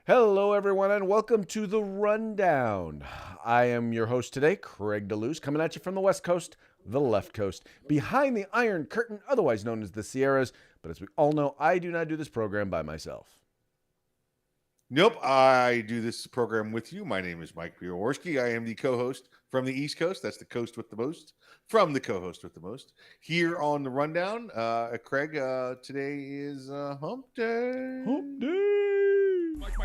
Hello, everyone, and welcome to the Rundown. I am your host today, Craig DeLuz, coming at you from the West Coast, the left coast, behind the Iron Curtain, otherwise known as the Sierras. But as we all know, I do not do this program by myself. Nope, I do this program with you. My name is Mike Bieworski. I am the co-host from the East Coast. That's the coast with the most. From the co-host with the most. Here on the Rundown, Craig, today is Hump Day. Hump Day! Mike.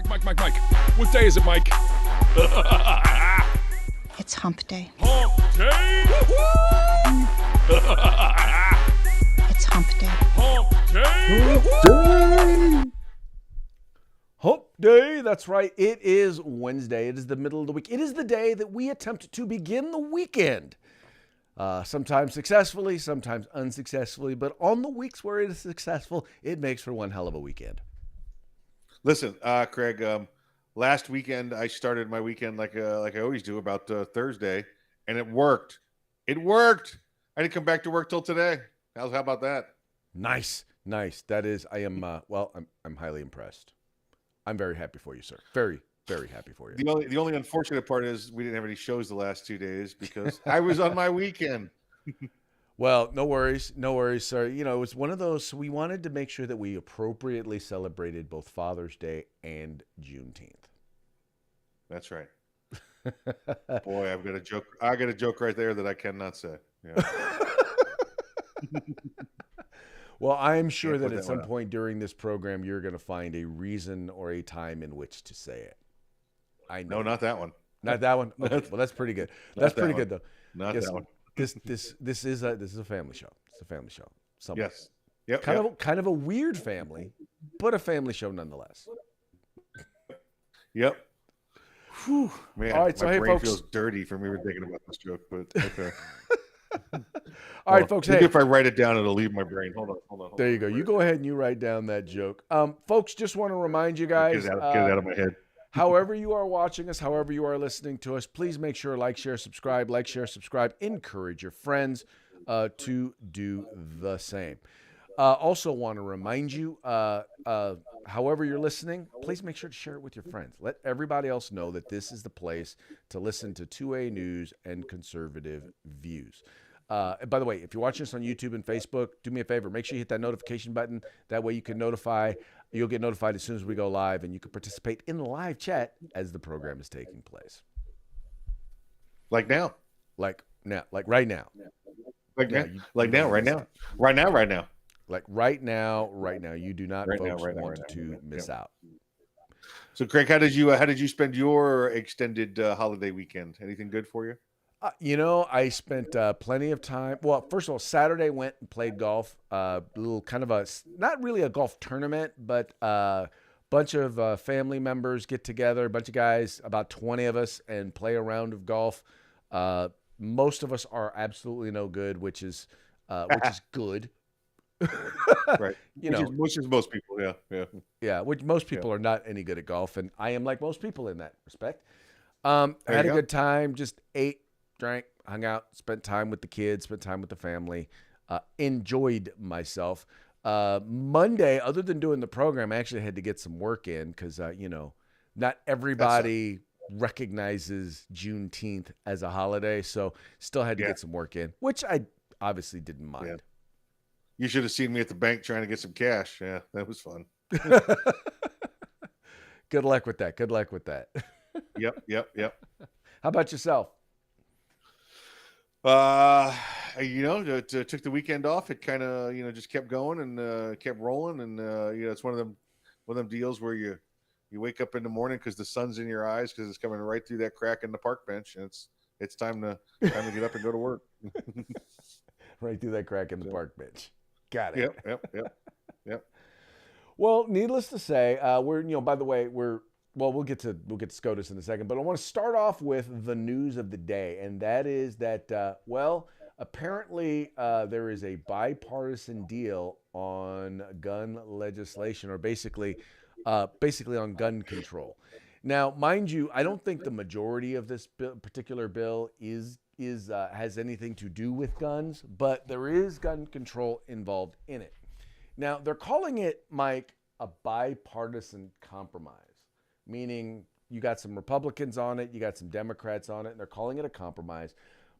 What day is it, Mike? It's hump day. Hump day! It's hump day. Hump day! Hump Day, that's right. It is Wednesday. It is the middle of the week. It is the day that we attempt to begin the weekend. Sometimes successfully, sometimes unsuccessfully, but on the weeks where it is successful, it makes for one hell of a weekend. Listen, Craig, last weekend I started my weekend like I always do about Thursday, and it worked. It worked. I didn't come back to work till today. How about that? Nice. That is, I am, I'm highly impressed. I'm very happy for you, sir. Very, very happy for you. The only unfortunate part is we didn't have any shows the last 2 days because I was on my weekend. Well, no worries, sir. You know, it was one of those, we wanted to make sure that we appropriately celebrated both Father's Day and Juneteenth. That's right. Boy, I've got a joke. I got a joke right there that I cannot say. Yeah. Well, I'm sure Can't that put at that some one up. point during this program, you're going to find a reason or a time in which to say it. I know. No, not that one. Not that one. Okay, well, that's pretty good. That's that pretty one. good, though. Not Yes, that one. This is a family show. It's a family show. Somewhat. Yes. Yep. Kind of a weird family, but a family show nonetheless. Yep. Whew. Man, All right, so my hey, brain folks. feels dirty from even thinking about this joke, but okay. All right, folks. Maybe Hey, if I write it down, it'll leave my brain. Hold on. there you go. You go ahead and you write down that joke. Folks, just want to remind you guys. Get it out of my head. However you are watching us, however you are listening to us, please make sure like, share, subscribe. Encourage your friends to do the same. Also want to remind you, however you're listening, please make sure to share it with your friends. Let everybody else know that this is the place to listen to 2A News and conservative views. And by the way, if you're watching us on YouTube and Facebook, do me a favor. Make sure you hit that notification button. That way you'll get notified as soon as we go live, and you can participate in the live chat as the program is taking place. Like now. Like now, like right now. Like Yeah, now. Like now. Right now. Right now. Like right now. You do not, Right now, folks, right now, want right now. to miss out. So, Craig, how did you spend your extended holiday weekend? Anything good for you? I spent plenty of time. Well, first of all, Saturday went and played golf. Little kind of not really a golf tournament, but bunch of family members get together, a bunch of guys, about 20 of us, and play a round of golf. Most of us are absolutely no good, which is good. Right. Which is most people. Yeah. Yeah, which most people are not any good at golf, and I am like most people in that respect. There Had you a go. good time, just ate, drank, hung out, spent time with the kids, spent time with the family, enjoyed myself. Monday, other than doing the program, I actually had to get some work in because, not everybody recognizes Juneteenth as a holiday, so still had to Yeah. get some work in, which I obviously didn't mind. Yeah. You should have seen me at the bank trying to get some cash. Yeah, that was fun. Good luck with that. Yep. How about yourself? Took the weekend off. It kind of, just kept going and kept rolling. And, it's one of them deals where you wake up in the morning because the sun's in your eyes because it's coming right through that crack in the park bench. And it's time to get up and go to work. Right through that crack in the park bench. Got it. Yep. Well, needless to say, by the way, we'll get to SCOTUS in a second, but I want to start off with the news of the day, and that is that, apparently there is a bipartisan deal on gun legislation, or basically on gun control. Now, mind you, I don't think the majority of this particular bill has anything to do with guns, but there is gun control involved in it. Now, they're calling it, Mike, a bipartisan compromise, meaning you got some Republicans on it, you got some Democrats on it, and they're calling it a compromise.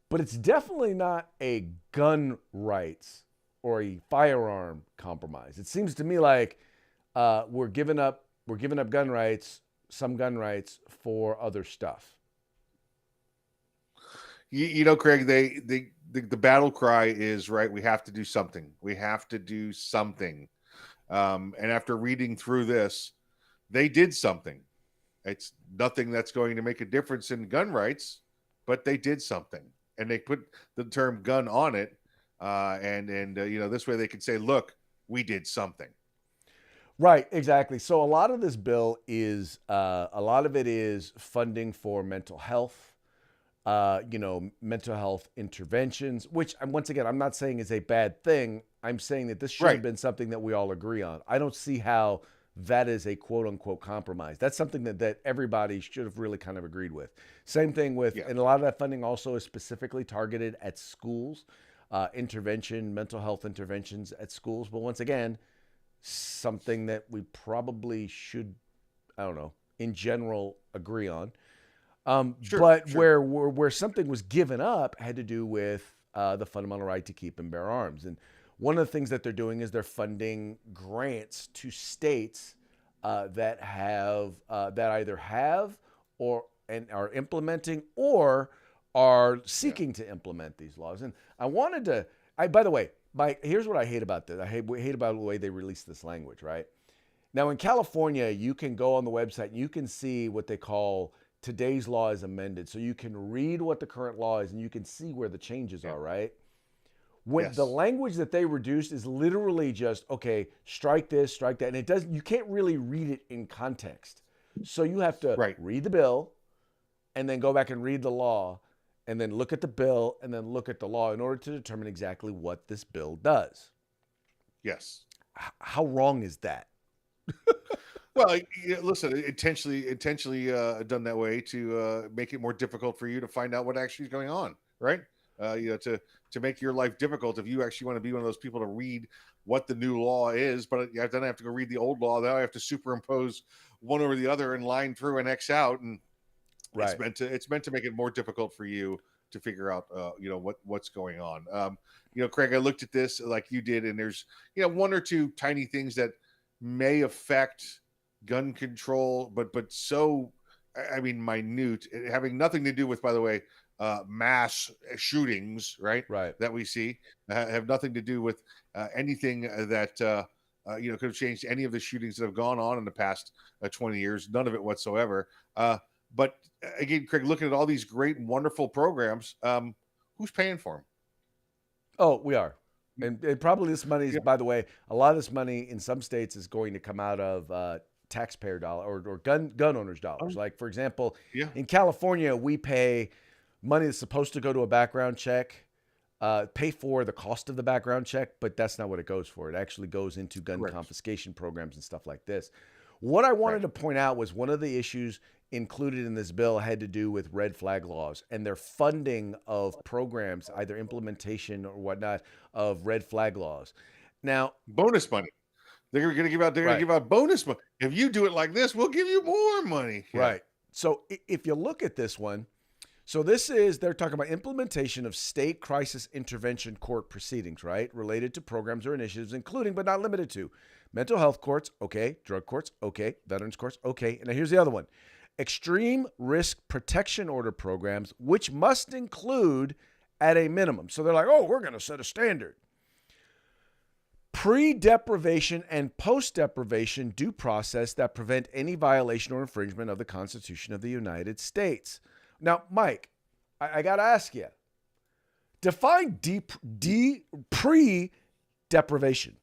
But it's definitely not a gun rights or a firearm compromise. It seems to me like we're giving up gun rights, some gun rights for other stuff. You know, Craig, the battle cry is right. We have to do something. We have to do something. And after reading through this, they did something. It's nothing that's going to make a difference in gun rights, but they did something, and they put the term "gun" on it. This way they can say, "Look, we did something." Right, exactly. So a lot of this bill is a lot of it is funding for mental health. Mental health interventions, which once again, I'm not saying is a bad thing. I'm saying that this should have been something that we all agree on. I don't see how that is a quote unquote compromise. That's something that everybody should have really kind of agreed with. Same thing with, and a lot of that funding also is specifically targeted at schools, mental health interventions at schools. But once again, something that we probably should, I don't know, in general agree on. But where something was given up had to do with the fundamental right to keep and bear arms. And one of the things that they're doing is they're funding grants to states that either have and are implementing or are seeking to implement these laws. And by the way, here's what I hate about this. I hate about the way they release this language, right? Now in California, you can go on the website and you can see what they call today's law is amended. So you can read what the current law is and you can see where the changes are, right? When the language that they reduced is literally just, okay, strike this, strike that. And you can't really read it in context. So you have to read the bill and then go back and read the law and then look at the bill and then look at the law in order to determine exactly what this bill does. Yes. How wrong is that? Well, listen, intentionally done that way to make it more difficult for you to find out what actually is going on, right? To make your life difficult if you actually want to be one of those people to read what the new law is, but then I have to go read the old law. Now I have to superimpose one over the other and line through and X out, and it's meant to make it more difficult for you to figure out what's going on. Craig, I looked at this like you did, and there's one or two tiny things that may affect gun control, but so minute, having nothing to do with, by the way, mass shootings, right? That we see have nothing to do with anything that could have changed any of the shootings that have gone on in the past 20 years. None of it whatsoever. But again, Craig, looking at all these great, wonderful programs, who's paying for them? Oh, we are. And probably this money is, by the way, a lot of this money in some states is going to come out of taxpayer dollar or gun owners' dollars. Like, for example, in California, we pay money that's supposed to go to a background check, pay for the cost of the background check, but that's not what it goes for. It actually goes into gun confiscation programs and stuff like this. What I wanted to point out was one of the issues included in this bill had to do with red flag laws and their funding of programs, either implementation or whatnot, of red flag laws. Now, bonus money. They're going to give out bonus money. If you do it like this, we'll give you more money. Right. So if you look at this one, they're talking about implementation of state crisis intervention court proceedings, right? Related to programs or initiatives, including but not limited to mental health courts, okay, drug courts, okay, veterans courts, okay. And now here's the other one. Extreme risk protection order programs, which must include at a minimum. So they're like, oh, we're going to set a standard. Pre-deprivation and post-deprivation due process that prevent any violation or infringement of the Constitution of the United States. Now, Mike, I got to ask you, define pre-deprivation.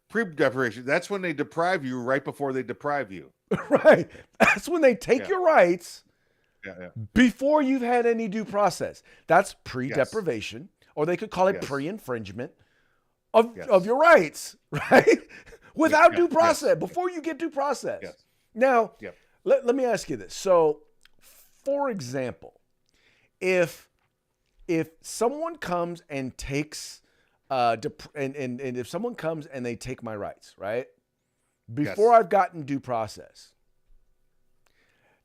Pre-deprivation, that's when they deprive you right before they deprive you. Right. That's when they take your rights before you've had any due process. That's pre-deprivation, or they could call it pre-infringement of your rights, right? Without due process, before you get due process. Now, let me ask you this. So, for example, if someone comes and takes and if someone comes and they take my rights, right? Before I've gotten due process,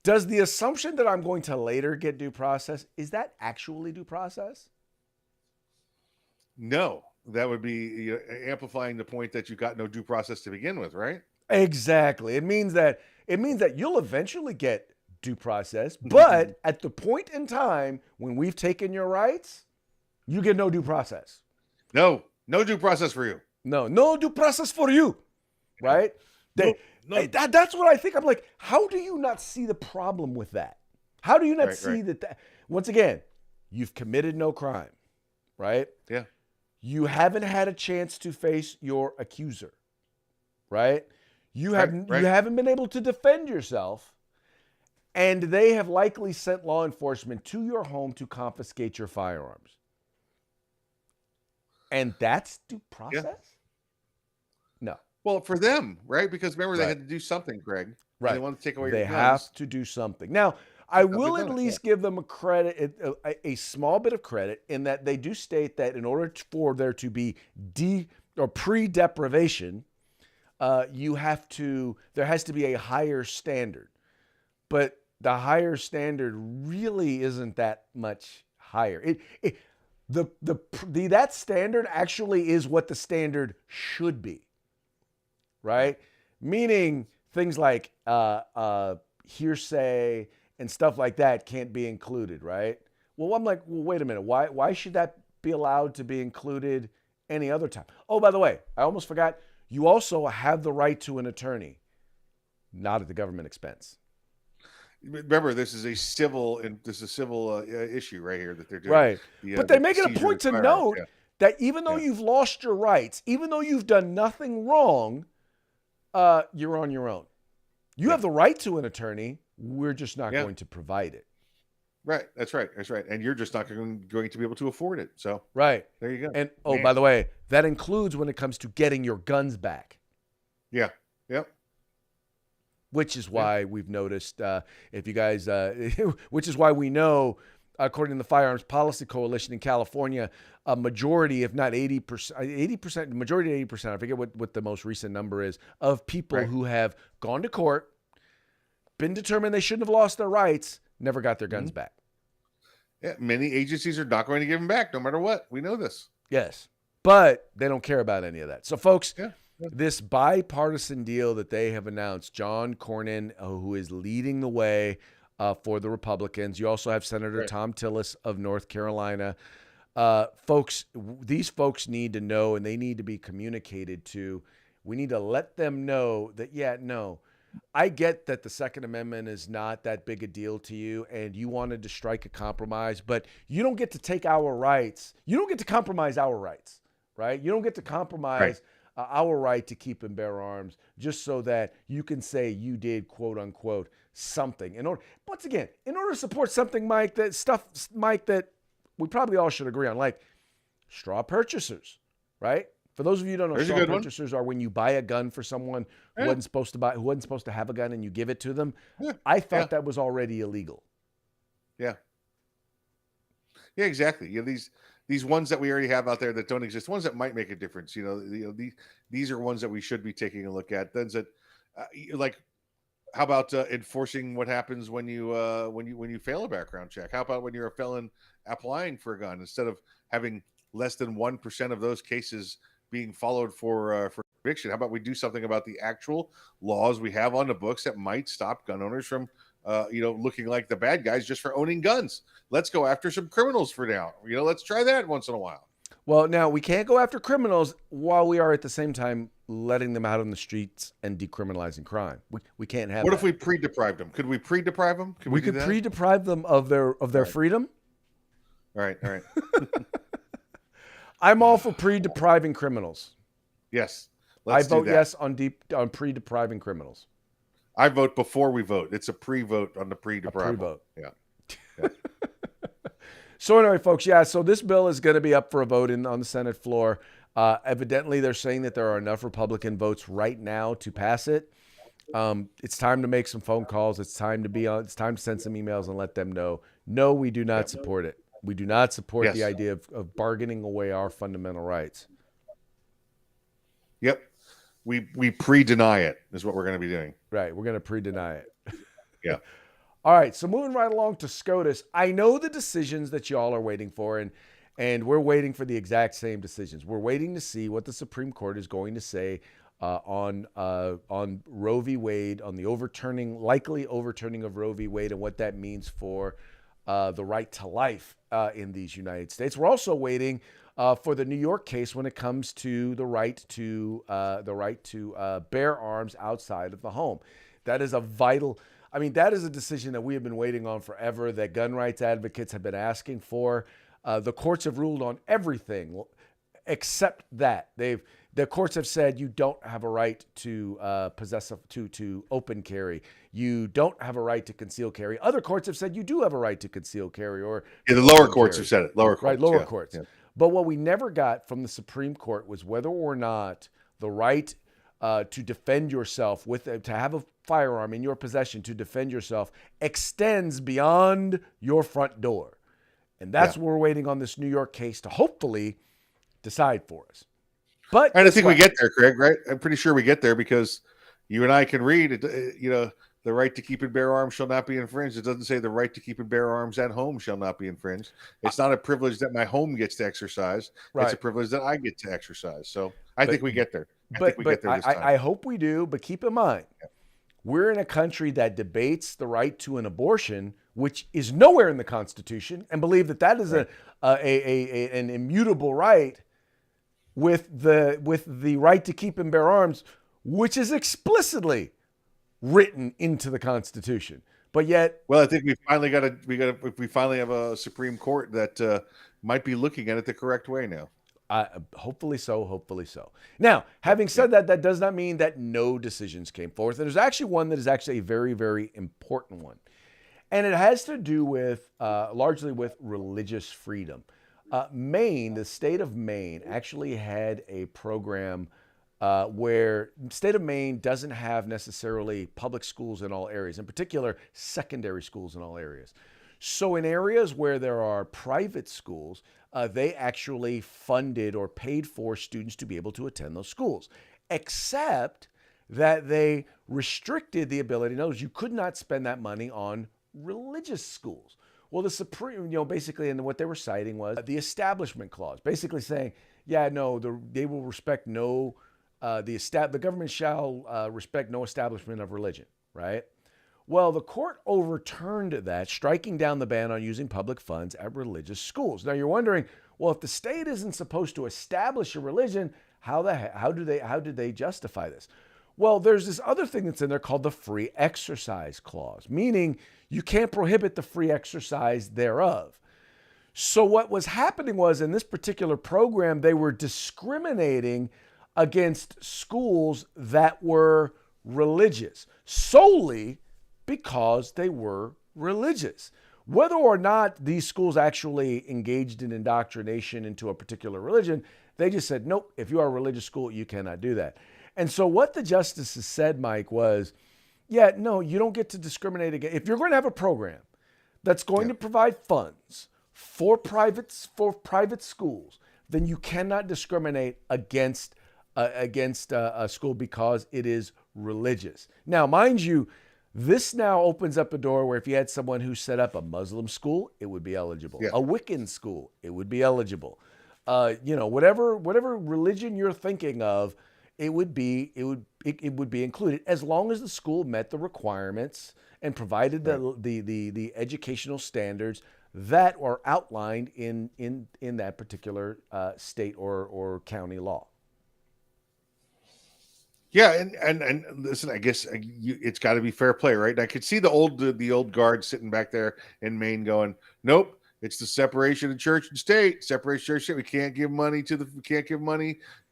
Does the assumption that I'm going to later get due process, is that actually due process? No, that would be amplifying the point that you got no due process to begin with, right? Exactly. It means that you'll eventually get due process, but at the point in time when we've taken your rights, you get no due process. No due process for you. No due process for you. Right? No, That's what I think. I'm like, how do you not see the problem with that? How do you not see right. that? Once again, you've committed no crime, right? Yeah. You haven't had a chance to face your accuser, right? You haven't been able to defend yourself, and they have likely sent law enforcement to your home to confiscate your firearms. And that's due process? Yeah. No. Well, for them, right? Because remember, they Right. had to do something, Craig. Right. They want to take away They your have guns. to do something. Now, I will done at it, least give them a small bit of credit in that they do state that in order for there to be pre-deprivation, there has to be a higher standard. But the higher standard really isn't that much higher. That standard actually is what the standard should be, right? Meaning things like hearsay and stuff like that can't be included, right? Well, I'm like, well, wait a minute. Why should that be allowed to be included any other time? Oh, by the way, I almost forgot. You also have the right to an attorney, not at the government expense. Remember, this is a civil issue right here that they're doing. Right. But they make it a seizure point of to firearms, note that even though you've lost your rights, even though you've done nothing wrong, you're on your own. You have the right to an attorney. We're just not going to provide it. Right. That's right. And you're just not going to be able to afford it. So right. There you go. And by the way, that includes when it comes to getting your guns back. Yeah. Yep. Which is why we've noticed, if you guys, which is why we know, according to the Firearms Policy Coalition in California, a majority, if not 80%, majority 80%, I forget what the most recent number is, of people who have gone to court, been determined they shouldn't have lost their rights, never got their guns back. Yeah, many agencies are not going to give them back no matter what. We know this. Yes, but they don't care about any of that. So, folks, this bipartisan deal that they have announced, John Cornyn, who is leading the way for the Republicans. You also have Senator Tom Tillis of North Carolina. Folks, these folks need to know, and they need to be communicated to. We need to let them know that, I get that the Second Amendment is not that big a deal to you and you wanted to strike a compromise, but you don't get to take our rights. You don't get to compromise our rights, right? You don't get to compromise our right to keep and bear arms just so that you can say you did, quote unquote, something. Once again, in order to support something, Mike, that we probably all should agree on, like straw purchasers, right? For those of you who don't know, straw purchasers are when you buy a gun for someone who wasn't supposed to have a gun, and you give it to them. I thought that was already illegal. Yeah, exactly. These ones that we already have out there that don't exist, ones that might make a difference. These are ones that we should be taking a look at. Things that, how about enforcing what happens when you fail a background check? How about when you're a felon applying for a gun, instead of having less than 1% of those cases being followed for conviction? How about we do something about the actual laws we have on the books that might stop gun owners from, looking like the bad guys just for owning guns? Let's go after some criminals for now. Let's try that once in a while. Well, now we can't go after criminals while we are at the same time letting them out on the streets and decriminalizing crime. We can't have. What if we pre-deprived them? Could we pre-deprive them? We could pre-deprive them of their freedom. All right. I'm all for pre-depriving criminals. Yes. I vote yes on pre-depriving criminals. I vote before we vote. It's a pre-vote on the pre-deprival. Pre-vote. Yeah. So anyway, folks, so this bill is going to be up for a vote on the Senate floor. Evidently, they're saying that there are enough Republican votes right now to pass it. It's time to make some phone calls. It's time to send some emails and let them know. No, we do not support it. We do not support the idea of bargaining away our fundamental rights. Yep. We pre-deny it is what we're going to be doing. Right. We're going to pre-deny it. Yeah. All right, so moving right along to SCOTUS, I know the decisions that y'all are waiting for, and we're waiting for the exact same decisions. We're waiting to see what the Supreme Court is going to say on Roe v. Wade, on the likely overturning of Roe v. Wade, and what that means for the right to life in these United States. We're also waiting for the New York case when it comes to the right to bear arms outside of the home. That is a vital. I mean, that is a decision that we have been waiting on forever, that gun rights advocates have been asking for. The courts have ruled on everything except that. The courts have said you don't have a right to to open carry. You don't have a right to conceal carry. Other courts have said you do have a right to conceal carry or the lower open courts carry. have said it. Lower Right, courts, lower yeah. courts. Yeah. But what we never got from the Supreme Court was whether or not the right to defend yourself to have a firearm in your possession to defend yourself extends beyond your front door. And that's what we're waiting on this New York case to hopefully decide for us. But And I think we get there, Craig, right? I'm pretty sure we get there because you and I can read it. The right to keep and bear arms shall not be infringed. It doesn't say the right to keep and bear arms at home shall not be infringed. It's not a privilege that my home gets to exercise. Right. It's a privilege that I get to exercise. So I think we get there. I But think we get there this time. I hope we do. But keep in mind, we're in a country that debates the right to an abortion, which is nowhere in the Constitution, and believe that is an immutable right, with the right to keep and bear arms, which is explicitly written into the Constitution. But yet, well, I think we finally have a Supreme Court that might be looking at it the correct way now. Hopefully so. Now, having said that, that does not mean that no decisions came forth. And there's actually one that is actually a very, very important one. And it has to do with largely with religious freedom. Maine, the state of Maine, actually had a program where the state of Maine doesn't have necessarily public schools in all areas, in particular, secondary schools in all areas. So in areas where there are private schools, they actually funded or paid for students to be able to attend those schools, except that they restricted the ability. In other words, you could not spend that money on religious schools. Well, the Supreme, basically, and what they were citing was the Establishment Clause, basically saying, they will respect the government shall respect no establishment of religion, right? Well, the court overturned that, striking down the ban on using public funds at religious schools. Now, you're wondering, well, if the state isn't supposed to establish a religion, how do they justify this? Well, there's this other thing that's in there called the Free Exercise Clause, meaning you can't prohibit the free exercise thereof. So what was happening was, in this particular program, they were discriminating against schools that were religious solely because they were religious. Whether or not these schools actually engaged in indoctrination into a particular religion, they just said, nope, if you are a religious school, you cannot do that. And so what the justices said, Mike, was, you don't get to discriminate against. If you're going to have a program that's going to provide funds for private schools, then you cannot discriminate against a school because it is religious. Now, mind you, this now opens up a door where if you had someone who set up a Muslim school, it would be eligible. Yeah. A Wiccan school, it would be eligible. Whatever religion you're thinking of, it would be included as long as the school met the requirements and provided the educational standards that are outlined in that particular state or county law. Yeah, and listen, I guess it's got to be fair play, right? And I could see the old guard sitting back there in Maine going, "Nope, it's the separation of church and state. Separation of church and state. We can't give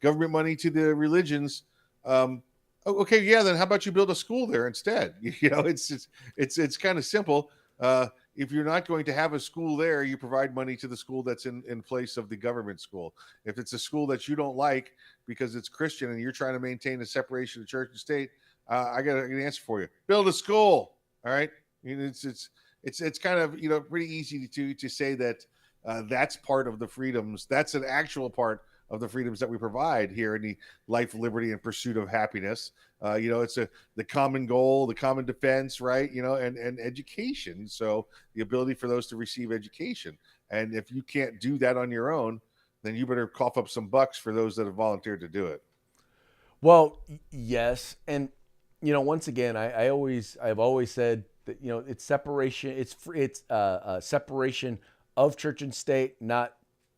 government money to the religions." Okay, yeah, then how about you build a school there instead? It's kind of simple. If you're not going to have a school there, you provide money to the school that's in place of the government school. If it's a school that you don't like because it's Christian and you're trying to maintain the separation of church and state, I got an answer for you. Build a school. All right. It's kind of, pretty easy to say that that's part of the freedoms. That's an actual part of the freedoms that we provide here in the life, liberty, and pursuit of happiness. It's the common goal, the common defense, right? And education. So the ability for those to receive education. And if you can't do that on your own, then you better cough up some bucks for those that have volunteered to do it. Well, yes, and once again, I've always said that it's separation. It's separation of church and state, not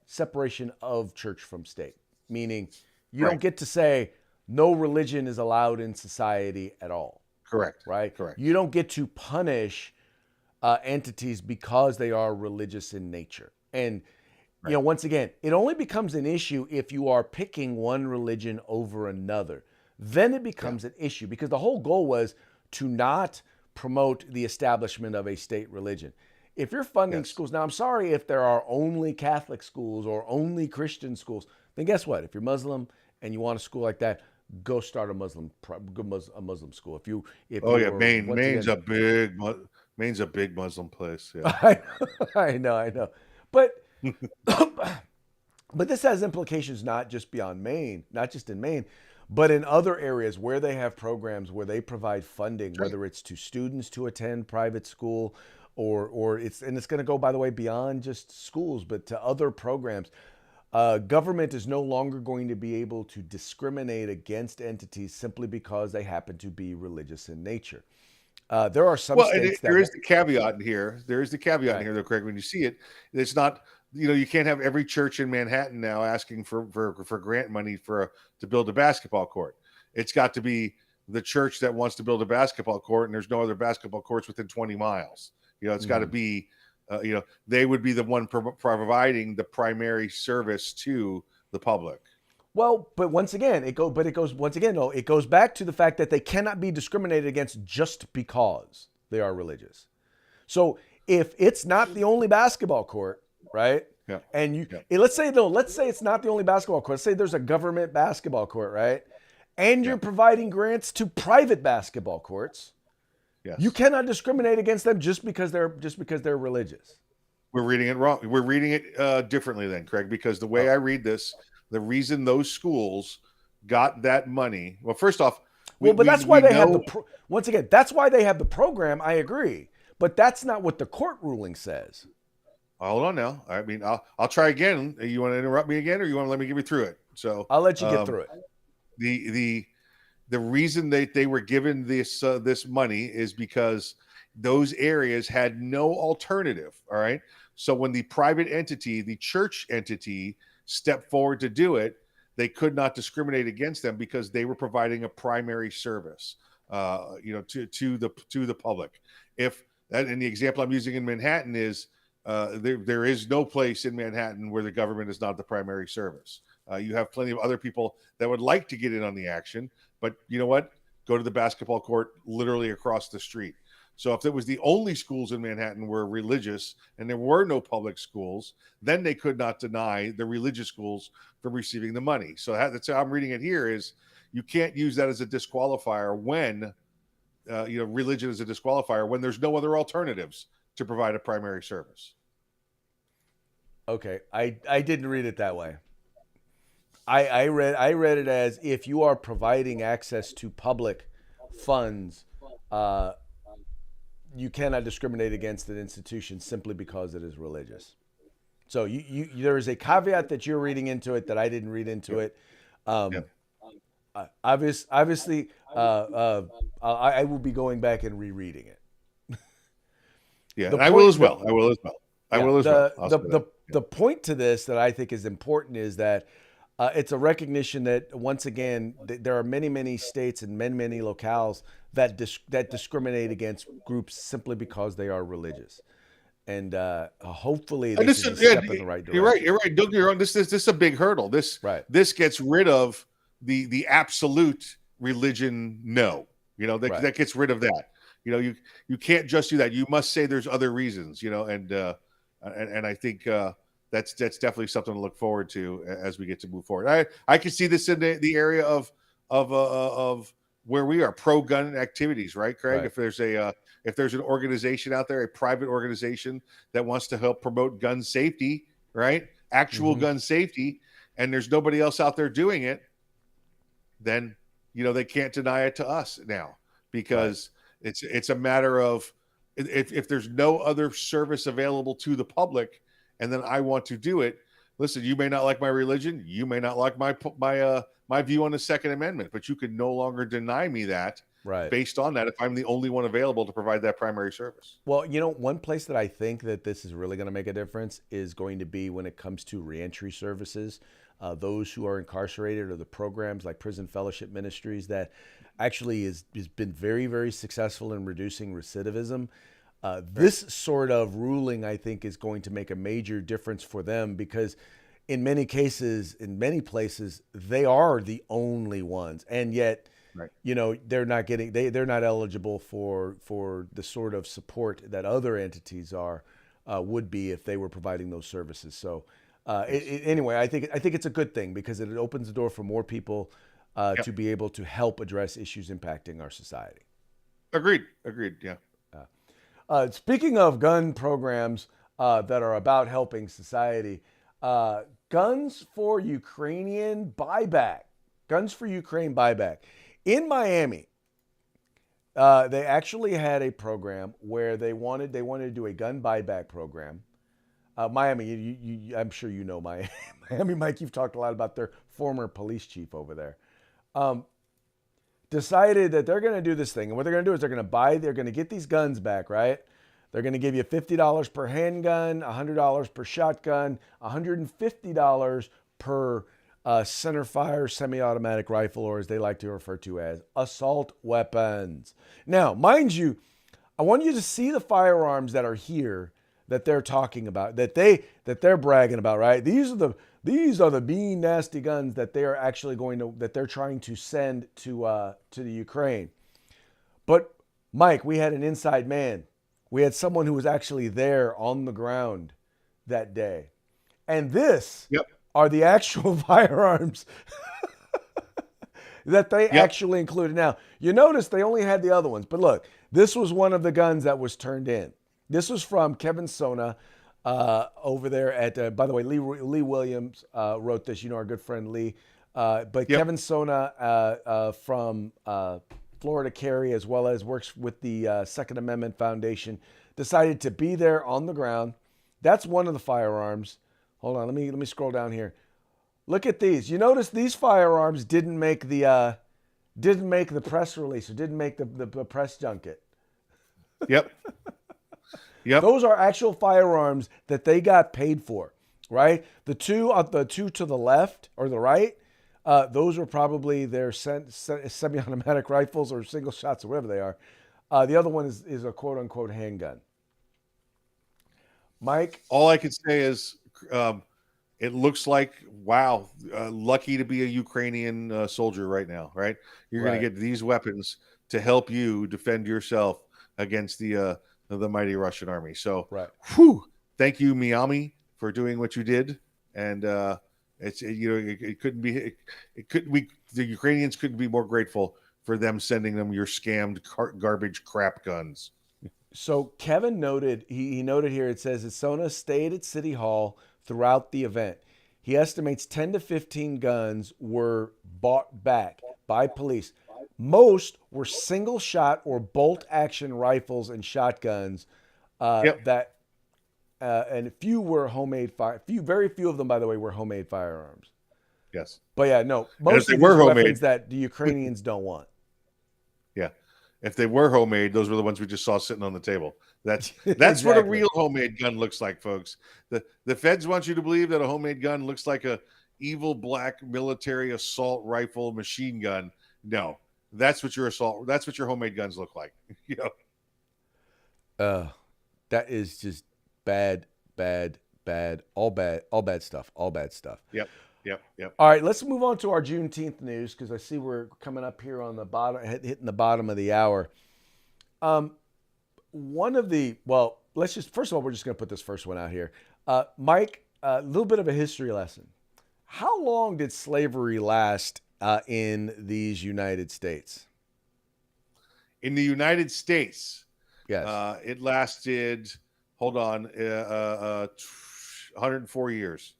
separation of church from state. Meaning, you don't get to say no religion is allowed in society at all. Correct. Right. Correct. You don't get to punish entities because they are religious in nature. And once again, it only becomes an issue if you are picking one religion over another. Then it becomes an issue because the whole goal was to not promote the establishment of a state religion. If you're funding schools, now I'm sorry if there are only Catholic schools or only Christian schools, then guess what? If you're Muslim and you want a school like that, go start a Muslim school. Maine's a big Muslim place. Yeah. I know. But but this has implications not just beyond Maine, not just in Maine, but in other areas where they have programs where they provide funding, whether it's to students to attend private school or it's going to go, by the way, beyond just schools, but to other programs. Government is no longer going to be able to discriminate against entities simply because they happen to be religious in nature. There are some states there is the caveat in here. There is the caveat in here, though, Craig. When you see it, it's not. You can't have every church in Manhattan now asking for grant money to build a basketball court. It's got to be the church that wants to build a basketball court, and there's no other basketball courts within 20 miles. It's got to be. They would be the one providing the primary service to the public. Well, but once again, it goes back to the fact that they cannot be discriminated against just because they are religious. So if it's not the only basketball court, right? Yeah. And let's say it's not the only basketball court. Let's say there's a government basketball court, right? And you're providing grants to private basketball courts. Yes. You cannot discriminate against them just because they're religious. We're reading it wrong. We're reading it differently then, Craig, because the way I read this, the reason those schools got that money. Well, first off, that's why they have that's why they have the program. I agree, but that's not what the court ruling says. Hold on now. I mean, I'll try again. You want to interrupt me again, or you want to let me get me through it? So I'll let you get through it. The reason they were given this money is because those areas had no alternative. All right. So when the private entity, the church entity, stepped forward to do it, they could not discriminate against them because they were providing a primary service, to the public. If that, and the example I'm using in Manhattan is there is no place in Manhattan where the government is not the primary service. You have plenty of other people that would like to get in on the action, but you know what? Go to the basketball court literally across the street. So if it was the only schools in Manhattan were religious and there were no public schools, then they could not deny the religious schools from receiving the money. So that's how I'm reading it here is you can't use that as a disqualifier when, religion is a disqualifier when there's no other alternatives to provide a primary service. Okay. I didn't read it that way. I read it as if you are providing access to public funds, you cannot discriminate against an institution simply because it is religious. So there is a caveat that you're reading into it that I didn't read into it. Obviously, I will be going back and rereading it. I will as well. The point to this that I think is important is that it's a recognition that, once again, there are many, many states and many locales that discriminate against groups simply because they are religious. And hopefully this is a step in the right direction. You're right. Don't get me wrong. This is a big hurdle. This gets rid of the absolute religion. No, that gets rid of that. You can't just do that. You must say there's other reasons. And I think that's definitely something to look forward to as we get to move forward. I can see this in the area of where we are pro-gun activities, right, Craig? Right. If there's an organization out there, a private organization that wants to help promote gun safety, right? Actual gun safety, and there's nobody else out there doing it, then they can't deny it to us now, because it's a matter of, if there's no other service available to the public, and then I want to do it. Listen, you may not like my religion, you may not like my view on the Second Amendment, but you can no longer deny me that Right. based on that if I'm the only one available to provide that primary service. Well, one place that I think that this is really going to make a difference is going to be when it comes to reentry services. Those who are incarcerated, or the programs like Prison Fellowship Ministries that actually has been very, very successful in reducing recidivism. This sort of ruling, I think, is going to make a major difference for them, because in many cases, in many places, they are the only ones, and yet, they're not getting, they're not eligible for the sort of support that other entities would be if they were providing those services. So anyway, I think it's a good thing, because it opens the door for more people to be able to help address issues impacting our society. Agreed. Yeah. Speaking of gun programs that are about helping society, Guns for Ukrainian buyback. Guns for Ukraine buyback. In Miami, they actually had a program where they wanted to do a gun buyback program. Miami, I'm sure you know Miami. Miami, Mike, you've talked a lot about their former police chief over there. Decided that they're going to do this thing. And what they're going to do is they're going to get these guns back, right? They're going to give you $50 per handgun, $100 per shotgun, $150 per centerfire semi-automatic rifle, or as they like to refer to as assault weapons. Now, mind you, I want you to see the firearms that are here that they're talking about, that they're bragging about, right? These are the mean, nasty guns that they are actually that they're trying to send to the Ukraine. But Mike, we had an inside man. We had someone who was actually there on the ground that day. And this are the actual firearms that they actually included. Now, you notice they only had the other ones. But look, this was one of the guns that was turned in. This was from Kevin Sona over there at, by the way, Lee Williams wrote this, our good friend Lee. But Kevin Sona from Florida Carry, as well as works with the Second Amendment Foundation, decided to be there on the ground. That's one of the firearms. Hold on, let me scroll down here. Look at these. You notice these firearms didn't make the press release, or didn't make the press junket. Yep. Those are actual firearms that they got paid for, right? The two to the left or the right, those are probably their semi-automatic rifles or single shots or whatever they are. The other one is a quote-unquote handgun. Mike? All I can say is it looks like, wow, lucky to be a Ukrainian soldier right now, right? You're going to get these weapons to help you defend yourself against the mighty Russian army. So, thank you, Miami, for doing what you did. And it couldn't be, the Ukrainians couldn't be more grateful for them sending them your scammed garbage crap guns. So Kevin noted, he noted here, it says that Sona stayed at City Hall throughout the event. He estimates 10 to 15 guns were bought back by police. Most were single shot or bolt action rifles and shotguns that and a few were homemade very few of them, by the way, were homemade firearms. Yes. But yeah, no, most of these were weapons that the Ukrainians don't want. Yeah. If they were homemade, those were the ones we just saw sitting on the table. That's Exactly. what a real homemade gun looks like, folks. The feds want you to believe that a homemade gun looks like a evil black military assault rifle machine gun. No. That's what your homemade guns look like. That is just bad, all bad stuff. Yep. All right, let's move on to our Juneteenth news, because I see we're coming up here on the bottom, hitting the bottom of the hour. First of all, we're just going to put this first one out here. Mike, a little bit of a history lesson. How long did slavery last in these United States? In the United States, yes, it lasted, 104 years.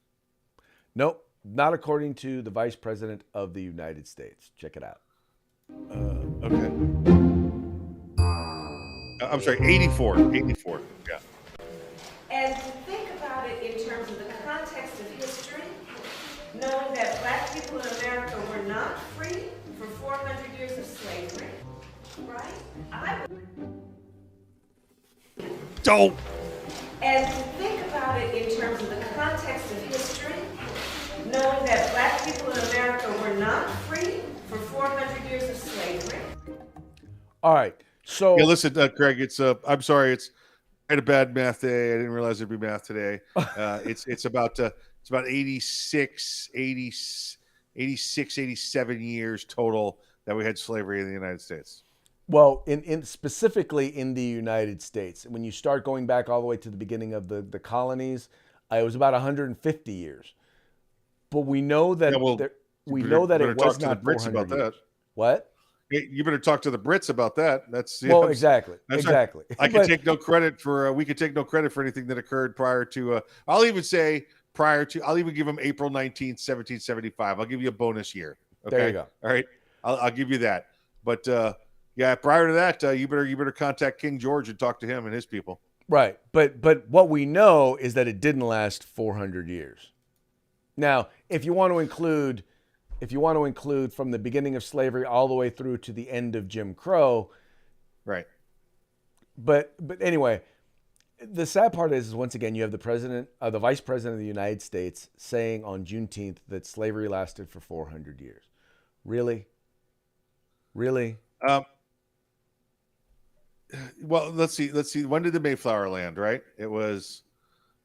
Nope. Not according to the Vice President of the United States. Check it out. Okay. I'm sorry, 84. 84. Yeah. And to think about it in terms of the context of history, knowing that black people in America were not free for 400 years of slavery, right? Don't. And to think about it in terms of the context of history, knowing that black people in America were not free for 400 years of slavery. All right. So Yeah, listen, Craig. I'm sorry. I had a bad math day. I didn't realize there'd be math today. It's about 86, 87 years total that we had slavery in the United States. well, in specifically in the United States, when you start going back all the way to the beginning of the colonies, it was about 150 years. But we know that Yeah, well, we you know that better it was talk to the not Brits 400 about years. that. What? Hey, you better talk to the Brits about that. That's Well, exactly. I'm sorry. Exactly. I can But- take no credit for. We could take no credit for anything that occurred prior to. I'll even say prior to. I'll even give them April 19th, 1775. I'll give you a bonus year. Okay. There you go. All right. I'll give you that. But yeah, prior to that, you better contact King George and talk to him and his people. Right. But what we know is that it didn't last 400 years. Now, if you want to include from the beginning of slavery all the way through to the end of Jim Crow, Right. but anyway, the sad part is once again you have the vice president of the United States saying on Juneteenth that slavery lasted for 400 years. Really? Well, let's see. When did the Mayflower land? Right. It was.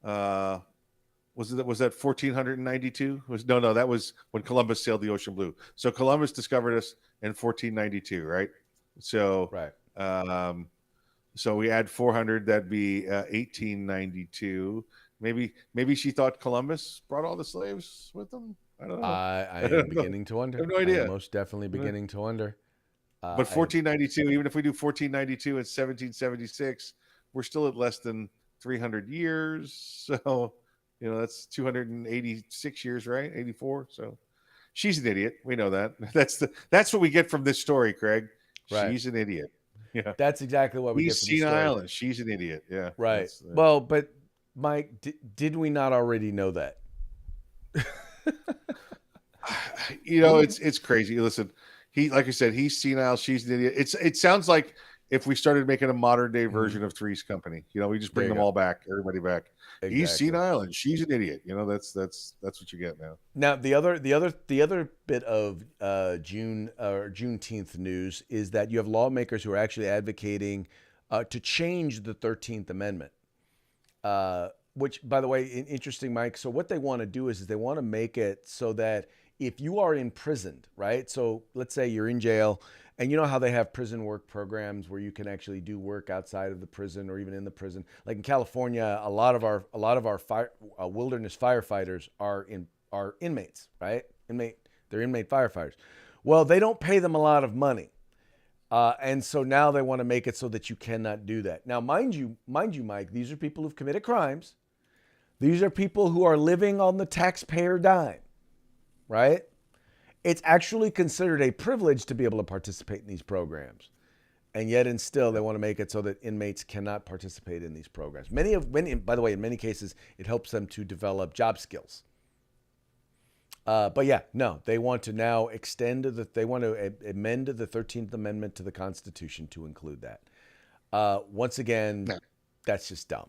Was that 1492? No, that was when Columbus sailed the ocean blue. So Columbus discovered us in 1492, right? So Right. so we add 400, that'd be 1892. Maybe she thought Columbus brought all the slaves with him. I don't know. I am beginning to wonder. I have no idea. I am most definitely beginning to wonder. But 1492, even if we do 1492 and 1776, we're still at less than 300 years. So that's 286 years, right? 84. So she's an idiot. We know that. That's what we get from this story, Craig. Right. She's an idiot. Yeah. That's exactly what we He's get from the story. senile and she's an idiot. Yeah. Right. Well, but Mike, did we not already know that? It's crazy. Listen, like I said, he's senile. She's an idiot. It sounds like if we started making a modern day version of Three's Company, we just bring them all back, everybody back. Exactly. He's senile and she's an idiot. That's what you get now. Now the other bit of Juneteenth news is that you have lawmakers who are actually advocating to change the 13th Amendment. Which, by the way, interesting, Mike. So what they want to do is they want to make it so that if you are imprisoned, right? So let's say you're in jail, and you know how they have prison work programs where you can actually do work outside of the prison or even in the prison. Like in California, a lot of our wilderness firefighters are inmates, right? They're inmate firefighters. Well, they don't pay them a lot of money. And so now they want to make it so that you cannot do that. Now, mind you, Mike, these are people who've committed crimes. These are people who are living on the taxpayer dime, right? It's actually considered a privilege to be able to participate in these programs. And yet and still, they want to make it so that inmates cannot participate in these programs. By the way, in many cases, it helps them to develop job skills. But yeah, no, they want to now amend the 13th Amendment to the Constitution to include that. Once again, that's just dumb.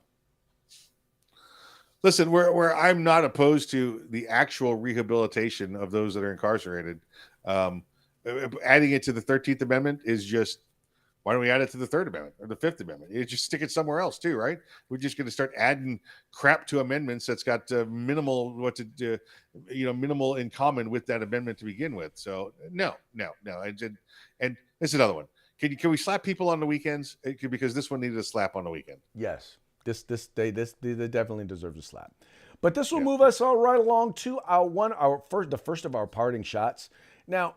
Listen, where I'm not opposed to the actual rehabilitation of those that are incarcerated. Adding it to the 13th Amendment is just, why don't we add it to the Third Amendment or the Fifth Amendment? You just stick it somewhere else too, right? We're just going to start adding crap to amendments that's got minimal minimal in common with that amendment to begin with. So no. And this is another one. Can we slap people on the weekends? Because this one needed a slap on the weekend. Yes. They definitely deserve a slap. But this will move us all right along to the first of our parting shots. Now,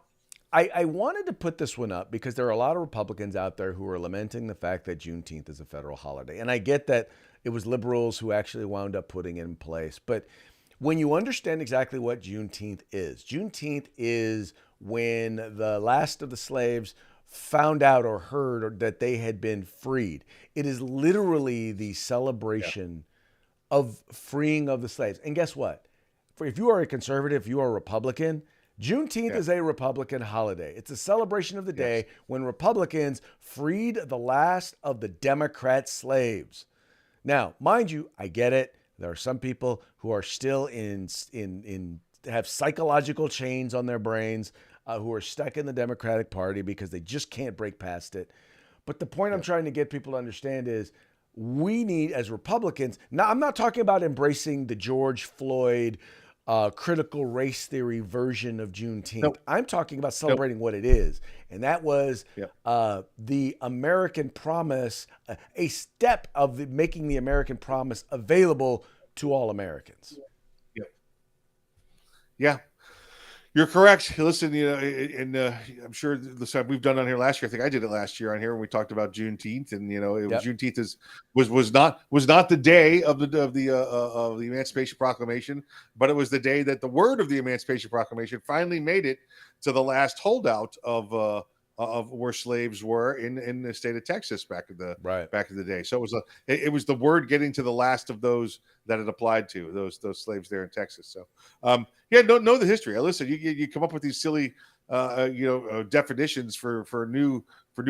I wanted to put this one up because there are a lot of Republicans out there who are lamenting the fact that Juneteenth is a federal holiday. And I get that it was liberals who actually wound up putting it in place. But when you understand exactly what Juneteenth is when the last of the slaves found out or heard that they had been freed. It is literally the celebration of freeing of the slaves. And guess what? If you are a conservative, if you are a Republican, Juneteenth is a Republican holiday. It's a celebration of the day when Republicans freed the last of the Democrat slaves. Now, mind you, I get it. There are some people who are still have psychological chains on their brains, who are stuck in the Democratic Party because they just can't break past it. But the point I'm trying to get people to understand is we need, as Republicans, now I'm not talking about embracing the George Floyd critical race theory version of Juneteenth. Nope. I'm talking about celebrating what it is. And that was the American promise, a step of making the American promise available to all Americans. Yeah. You're correct. Listen, and I'm sure we've done on here last year. I think I did it last year on here when we talked about Juneteenth, and Juneteenth was not the day of the Emancipation Proclamation, but it was the day that the word of the Emancipation Proclamation finally made it to the last holdout of where slaves were in the state of Texas back in the day. So it was the word getting to the last of those that it applied to, those slaves there in Texas. So know the history. Listen, you come up with these silly definitions for new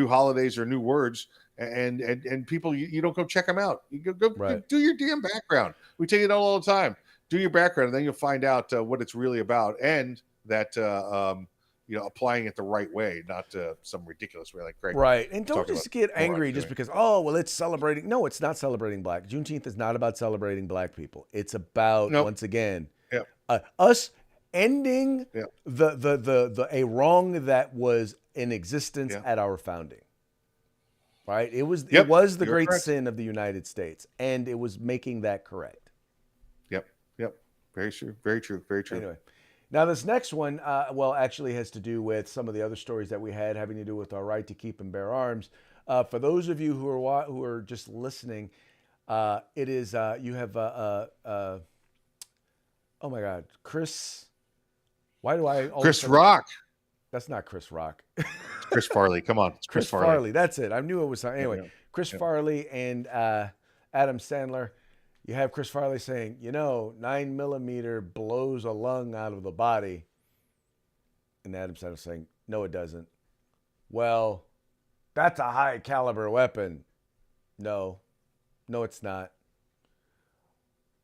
holidays or new words, and people you don't go check them out. You go do your damn background. We tell you that all the time. Do your background, and then you'll find out what it's really about, and that applying it the right way, not some ridiculous way like Craig. Right. And don't just get angry just because, it's celebrating. No, it's not celebrating black. Juneteenth is not about celebrating black people. It's about, once again, us ending a wrong that was in existence at our founding. Right. It was the great sin of the United States, and it was making that correct. Yep. Very true. Very true. Very true. Anyway. Now, this next one, actually has to do with some of the other stories that we had having to do with our right to keep and bear arms. For those of you who are just listening, it is you have oh my God, Chris. Why do I? Chris Rock. That's not Chris Rock. It's Chris Farley. Come on, it's Chris Farley. That's it. I knew it was anyway. Chris Farley and Adam Sandler. You have Chris Farley saying, 9mm blows a lung out of the body. And Adam Sandler saying, no, it doesn't. Well, that's a high caliber weapon. No, it's not.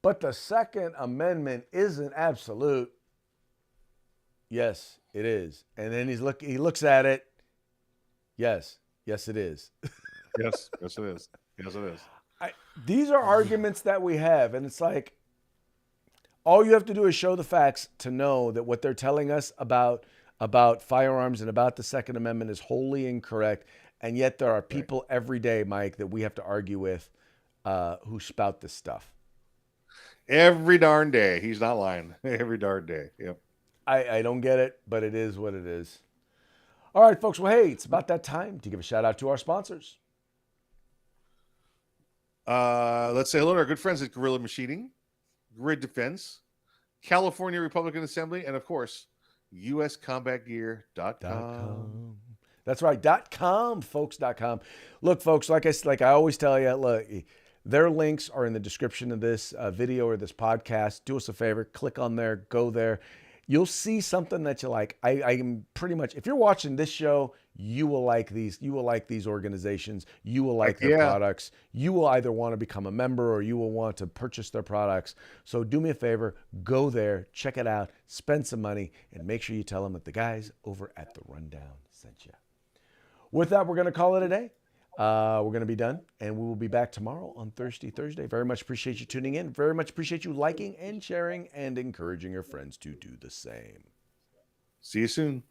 But the Second Amendment isn't absolute. Yes, it is. And then he looks at it. Yes, it is. Yes, it is. Yes, it is. These are arguments that we have, and it's like all you have to do is show the facts to know that what they're telling us about firearms and about the Second Amendment is wholly incorrect. And yet there are people every day, Mike, that we have to argue with who spout this stuff. Every darn day. He's not lying. Every darn day. Yep. I don't get it, but it is what it is. All right, folks. Well, hey, it's about that time to give a shout out to our sponsors. Let's say hello to our good friends at Guerrilla Machining, Grid Defense, California Republican Assembly, and of course, USCombatGear.com. That's right, .com, folks, .com. Look, folks, like I always tell you, look, their links are in the description of this video or this podcast. Do us a favor, click on there, go there. You'll see something that you like. I am pretty much, if you're watching this show, you will like these. You will like these organizations. You will like their products. You will either want to become a member or you will want to purchase their products. So do me a favor, go there, check it out, spend some money, and make sure you tell them that the guys over at The Rundown sent you. With that, we're going to call it a day. We're going to be done, and we will be back tomorrow on Thirsty Thursday. Very much appreciate you tuning in. Very much appreciate you liking and sharing and encouraging your friends to do the same. See you soon.